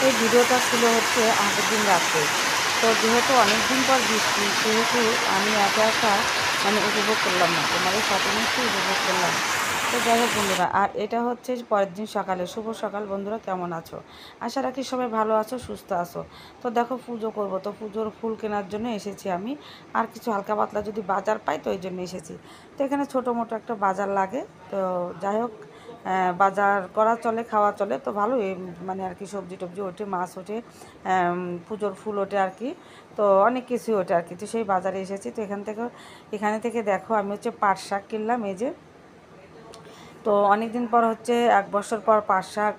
এই ভিডিওটা ছিল হচ্ছে আগের দিন রাতে। তো যেহেতু অনেক দিন পর বৃষ্টি, সেহেতু আমি একা একা মানে উপভোগ করলাম না, তোমাদের সাথে নিশ্চয়ই উপভোগ করলাম। তো যাই হোক বন্ধুরা, আর এটা হচ্ছে পরের দিন সকালে। শুভ সকাল বন্ধুরা, কেমন আছো? আশা রাখি সবাই ভালো আছো, সুস্থ আছো। তো দেখো, পুজো করব, তো পুজোর ফুল কেনার জন্য এসেছি আমি। আর কিছু হালকা পাতলা যদি বাজার পাই তো এই জন্য এসেছি। তো এখানে ছোটো মোটো একটা বাজার লাগে। তো যাই হোক, বাজার করা চলে, খাওয়া চলে, তো ভালোই মানে আর কি, সবজি টবজি ওঠে, মাছ ওঠে, পুজোর ফুল ওঠে আর কি। তো অনেক কিছুই ওঠে আর কি। তো সেই বাজারে এসেছি। তো এখানে থেকে দেখো, আমি হচ্ছে পাট শাক কিনলাম, এই যে। তো অনেক দিন পর হচ্ছে, 1 বছর পর পাট শাক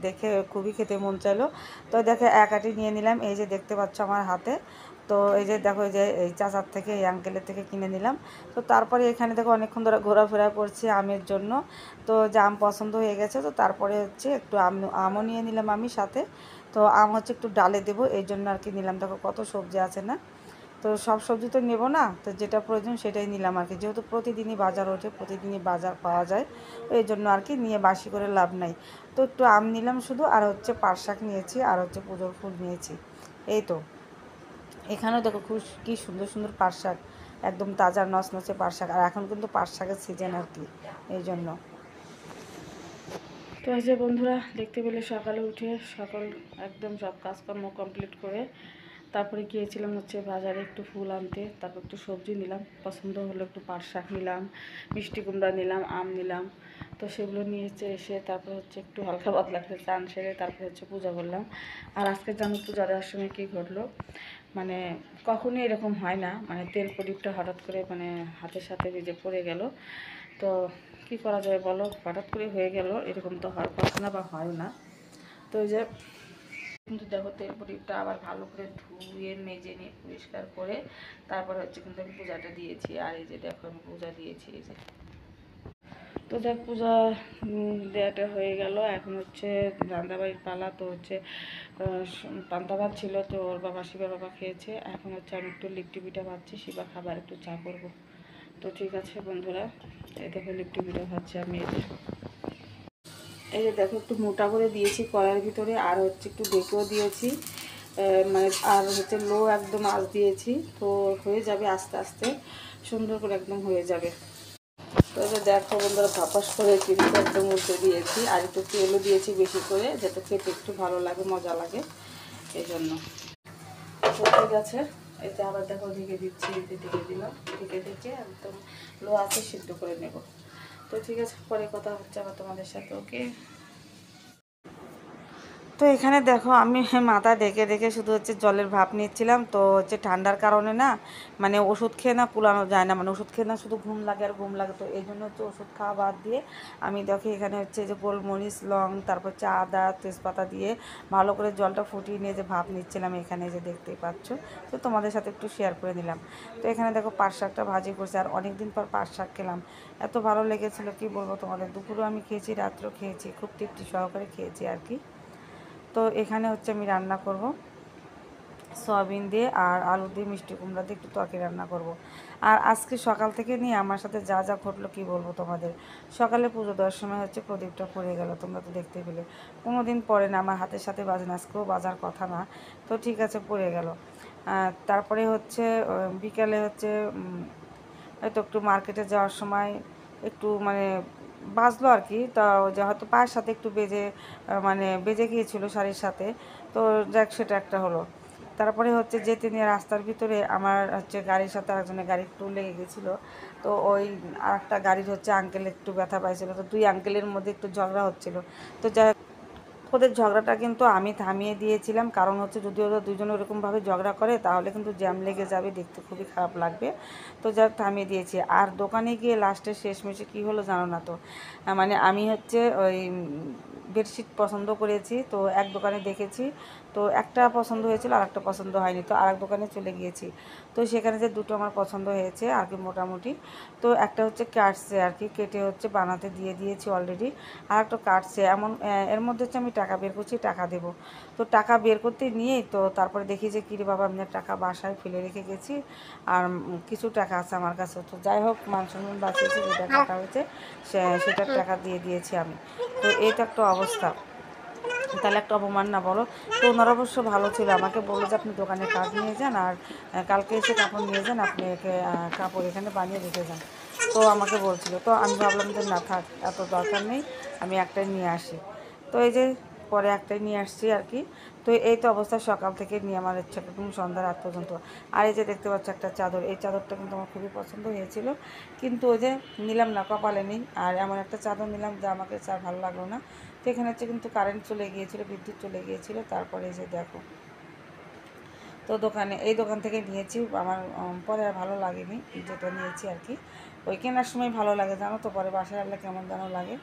দেখে খুবই খেতে মন চাইলো। তো দেখে এক আটি নিয়ে নিলাম, এই যে দেখতে পাচ্ছ আমার হাতে। তো এই যে দেখো, এই যে এই চাচার থেকে, এই আঙ্কেলের থেকে কিনে নিলাম। তো তারপরে এখানে দেখো অনেকক্ষণ ধরে ঘোরাফেরা করছি আমের জন্য। তো যে আম পছন্দ হয়ে গেছে, তো তারপরে হচ্ছে একটু আমও নিয়ে নিলাম আমি সাথে। তো আম হচ্ছে একটু ডালে দেবো, এই জন্য আর কি নিলাম। দেখো কত সবজি আছে না। তো সব সবজি তো নেব না, তো যেটা প্রয়োজন সেটাই নিলাম আর কি। যেহেতু প্রতিদিনই বাজার ওঠে, প্রতিদিনই বাজার পাওয়া যায়, এই জন্য আর কি নিয়ে বাসি করে লাভ নাই। তো একটু আম নিলাম শুধু, আর হচ্ছে পাট শাক নিয়েছি, আর হচ্ছে পুজোর ফুল নিয়েছি। এই তো, এখানেও দেখো খুব কী সুন্দর সুন্দর পাট শাক, একদম তাজা নচনচে পাট শাক। আর এখন কিন্তু পাট শাকের সিজন আর কি, এই জন্য। তো এই যে বন্ধুরা, দেখতে পেলে সকালে উঠে সকল একদম সব কাজকর্ম কমপ্লিট করে তারপরে গিয়েছিলাম হচ্ছে বাজারে একটু ফুল আনতে, তারপর একটু সবজি নিলাম, পছন্দ হলো একটু পাট শাক নিলাম, মিষ্টি কুমড়া নিলাম, আম নিলাম। তো সেগুলো নিয়ে এসে তারপর হচ্ছে একটু হালকা পাতলা করে চান সেরে তারপর হচ্ছে পূজা করলাম। আর আজকে জানো পূজা দেওয়ার সময় কী ঘটলো, মানে কখনোই এরকম হয় না, মানে তেল প্রদীপটা হঠাৎ করে মানে হাতের সাথে ভিজে পড়ে গেল। তো কি করা যায় বলো, হঠাৎ করে হয়ে গেল, এরকম তো হওয়ার কথা না, বা হয় না। তো ওই যে, কিন্তু দেখো তেল প্রদীপটা আবার ভালো করে ধুয়ে মেজে নিয়ে পরিষ্কার করে তারপরে হচ্ছে কিন্তু আমি পূজাটা দিয়েছি। আর এই যে দেখো, আমি পূজা দিয়েছি, এই যে। তো দেখ, পূজা দেওয়াটা হয়ে গেল। এখন হচ্ছে রান্নাবাড়ির পালা। তো হচ্ছে পান্তা ভাত ছিল, তো ওর বাবা, শিবার বাবা খেয়েছে। এখন হচ্ছে আমি একটু লিট্টি পিঠা ভাজছি, শিবা খাবার একটু চা করবো। তো ঠিক আছে বন্ধুরা, এই দেখো লিট্টি পিঠা ভাজছি আমি। এই যে দেখো, একটু মোটা করে দিয়েছি কড়াইয়ের ভিতরে, আর হচ্ছে একটু ডেকেও দিয়েছি, মানে আর হচ্ছে লো একদম আঁচ দিয়েছি। তো হয়ে যাবে আস্তে আস্তে, সুন্দর করে একদম হয়ে যাবে। তো এই যে দেখো বন্ধুরা, ভাপাস করে কিন্তু একদম উল্টে দিয়েছি, আর একটু তেলও দিয়েছি বেশি করে, যাতে খেতে একটু ভালো লাগে, মজা লাগে, এই জন্য। তো ঠিক আছে, এতে আবার দেখো ঢেকে দিচ্ছি, এতে ঢেকে দিলাম, ঢেকে একদম লো আঁচে সিদ্ধ করে নেব। তো ঠিক আছে, পরে কথা হচ্ছে আবার তোমাদের সাথে, ওকে। তো এখানে দেখো, আমি মাথা ঢেকে ঢেকে শুধু হচ্ছে জলের ভাপ নিচ্ছিলাম। তো হচ্ছে ঠান্ডার কারণে না, মানে ওষুধ খেয়ে না কুলানো যায় না, মানে ওষুধ খেয়ে না শুধু ঘুম লাগে আর ঘুম লাগে। তো এই জন্য হচ্ছে ওষুধ খাওয়া বাদ দিয়ে আমি দেখি এখানে হচ্ছে যে গোলমরিচ, লং, তারপর হচ্ছে আদা, তেজপাতা দিয়ে ভালো করে জলটা ফুটিয়ে নিয়ে যে ভাপ নিচ্ছিলাম এখানে, যে দেখতেই পাচ্ছ। তো তোমাদের সাথে একটু শেয়ার করে দিলাম। তো এখানে দেখো পাট শাকটা ভাজি করছে, আর অনেক দিন পর পাট শাক খেলাম, এত ভালো লেগেছিলো কি বলবো তোমাদের। দুপুরেও আমি খেয়েছি, রাত্রেও খেয়েছি, খুব তৃপ্তি সহকারে খেয়েছি আর কি। তো এখানে হচ্ছে আমি রান্না করব সয়াবিন দিয়ে, আর আলু দিয়ে, মিষ্টি কুমড়া দিয়ে একটু তরকারি রান্না করব। আর আজকে সকাল থেকে নিয়ে আমার সাথে যা যা ঘটলো কি বলবো তোমাদের। সকালে পুজো দেওয়ার সময় হচ্ছে প্রদীপটা পড়ে গেল, তোমরা তো দেখতে পেলে। কোনো দিন পরে না, আমার হাতের সাথে বাজে না, আজকেও বাজার কথা না। তো ঠিক আছে, পড়ে গেল। তারপরে হচ্ছে বিকালে হচ্ছে হয়তো একটু মার্কেটে যাওয়ার সময় একটু মানে বাজলো আর কি। তা যে হয়তো পায়ের সাথে একটু বেজে, মানে বেজে গিয়েছিলো শাড়ির সাথে। তো যাক, সেটা একটা হলো। তারপরে হচ্ছে যেতে নিয়ে রাস্তার ভিতরে আমার হচ্ছে গাড়ির সাথে আরেকজনের গাড়ি একটু লেগে গেছিলো। তো ওই আরেকটা গাড়ির হচ্ছে আঙ্কেল একটু ব্যথা পাইছিলো, তো দুই আঙ্কেলের মধ্যে একটু ঝগড়া হচ্ছিলো। তো যাই, ওদের ঝগড়াটা কিন্তু আমি থামিয়ে দিয়েছিলাম, কারণ হচ্ছে যদি ওরা দুজনে ওরকমভাবে ঝগড়া করে তাহলে কিন্তু জ্যাম লেগে যাবে, দেখতে খুবই খারাপ লাগবে। তো যাক, থামিয়ে দিয়েছি। আর দোকানে গিয়ে লাস্টে শেষমেশে কী হলো জানো না তো, মানে আমি হচ্ছে ওই বেডশিট পছন্দ করেছি, তো এক দোকানে দেখেছি, তো একটা পছন্দ হয়েছিল, আর একটা পছন্দ হয়নি, তো আরেক দোকানে চলে গিয়েছি। তো সেখানে যে দুটো আমার পছন্দ হয়েছে আর কি মোটামুটি। তো একটা হচ্ছে কাটছে আর কি, কেটে হচ্ছে বানাতে দিয়ে দিয়েছি অলরেডি, আর একটা কাটছে এমন, এর মধ্যে হচ্ছে আমি টাকা বের করছি, টাকা দেবো। তো টাকা বের করতে নিয়েই তো তারপরে দেখি যে কিরে বাবা, আমি টাকা বাসায় ফেলে রেখে গেছি, আর কিছু টাকা আছে আমার কাছে। তো যাই হোক, মান সম্মান বাঁচিয়েছি, যেটা কাটা হয়েছে সেটার টাকা দিয়ে দিয়েছি আমি। তো এই তো একটা অবস্থা। তাহলে একটা অপমান না বলো। তো ওনারা অবশ্য ভালো ছিল, আমাকে বললো যে আপনি দোকানে কাজ নিয়ে যান আর কালকে এসে কাপড় নিয়ে যান, আপনি একে কাপড় এখানে বানিয়ে রেখে যান। তো আমাকে বলছিল, তো আমি ভাবলাম যে না থাক, এত দরকার নেই, আমি একটাই নিয়ে আসি। তো এই যে পরে একটাই নিয়ে আসছি আর কি। তো এই তো অবস্থা সকাল থেকে নিয়ে আমার ইচ্ছা একদম সন্ধ্যা রাত পর্যন্ত। আর এই যে দেখতে পাচ্ছ একটা চাদর, এই চাদরটা কিন্তু আমার খুবই পছন্দ হয়েছিল, কিন্তু ওই যে নিলাম না, কপালে নেই। আর এমন একটা চাদর নিলাম যে আমাকে আর ভালো লাগলো না। তো এখানে হচ্ছে কিন্তু কারেন্ট চলে গিয়েছিলো, বিদ্যুৎ চলে গিয়েছিলো। তারপরে এই যে দেখো, তো এই দোকান থেকে নিয়েছি। আমার পরে আর ভালো লাগেনি যেটা নিয়েছি আর কি। ওই কেনার সময় ভালো লাগে জানো তো, পরে বাসায় আনলে কেমন যেন লাগে,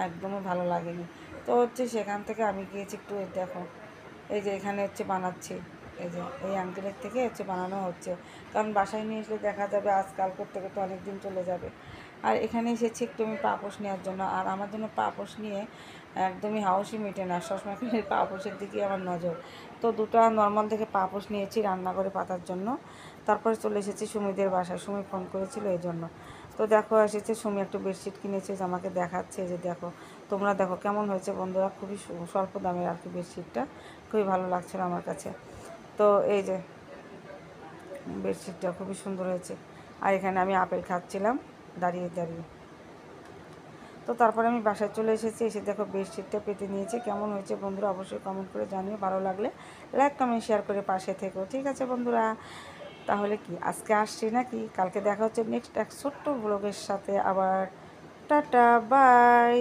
একদমই ভালো লাগেনি। তো হচ্ছে সেখান থেকে আমি গিয়েছি একটু, দেখো এই যে এখানে হচ্ছে বানাচ্ছি, এই যে এই আঙ্কেলের থেকে হচ্ছে বানানো হচ্ছে। কারণ বাসায় নিয়ে আসলে দেখা যাবে আজকাল করতে করতে অনেক দিন চলে যাবে। আর এখানে এসেছি একটু আমি পাপোশ নেওয়ার জন্য। আর আমার জন্য পাপোশ নিয়ে একদমই হাউসই মিটে না, সবসময় খালি পাপোশের দিকেই আমার নজর। তো দুটো নর্মাল থেকে পাপোশ নিয়েছি রান্নাঘরে পাতার জন্য। তারপরে চলে এসেছি সুমিদের বাসায়, সুমি ফোন করেছিল এই জন্য। তো দেখো এসেছে সুমি, একটু বেডশিট কিনেছে যে আমাকে দেখাচ্ছে, যে দেখো তোমরা দেখো কেমন হয়েছে বন্ধুরা, খুবই স্বল্প দামের আর কি বেডশিটটা, খুবই ভালো লাগছিল আমার কাছে। তো এই যে বেডশিটটা খুবই সুন্দর হয়েছে। আর এখানে আমি আপেল খাচ্ছিলাম দাঁড়িয়ে দাঁড়িয়ে। তো তারপরে আমি বাসায় চলে এসেছি, এসে দেখো বেডশিটটা পেতে নিয়েছি। কেমন হয়েছে বন্ধুরা অবশ্যই কমেন্ট করে জানিও, ভালো লাগলে লাইক কমেন্ট শেয়ার করে পাশে থেকো, ঠিক আছে বন্ধুরা? তাহলে কি আজকে আসছি নাকি, কালকে দেখা হচ্ছে নেক্সট এক ছোট্ট ব্লগের সাথে আবার। Tata bye.